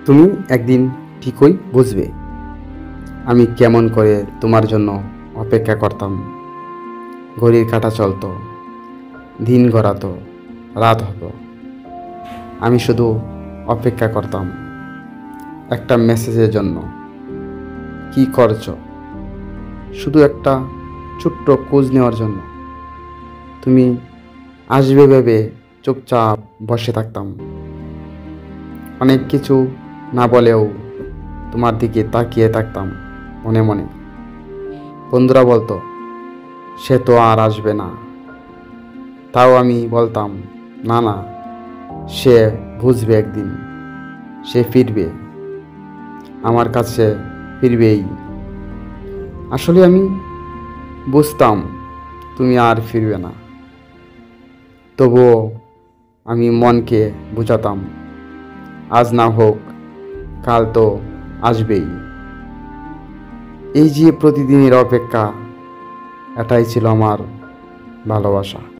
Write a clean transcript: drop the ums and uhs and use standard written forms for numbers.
তুমি একদিন ঠিকই বুঝবে আমি কেমন করে তোমার জন্য অপেক্ষা করতাম। ঘড়ির কাঁটা চলতো, দিন গড়াতো, রাত হতো, আমি শুধু অপেক্ষা করতাম একটা মেসেজের জন্য। কি করছো? শুধু একটা ছোট্ট খোঁজ নেওয়ার জন্য। তুমি আসবে ভেবে চুপচাপ বসে থাকতাম, অনেক কিছু না বলেও তোমার দিকে তাকিয়ে থাকতাম মনে মনে। বন্ধুরা বলতো সে তো আর আসবে না, তাও আমি বলতাম না না, সে বুঝবে একদিন, সে ফিরবে, আমার কাছে ফিরবেই। আসলে আমি বুঝতাম তুমি আর ফিরবে না, তবুও আমি মনকে বোঝাতাম আজ না হোক কাল তো আসবেই। এই যে প্রতিদিনের অপেক্ষা, এটাই ছিল আমার ভালোবাসা।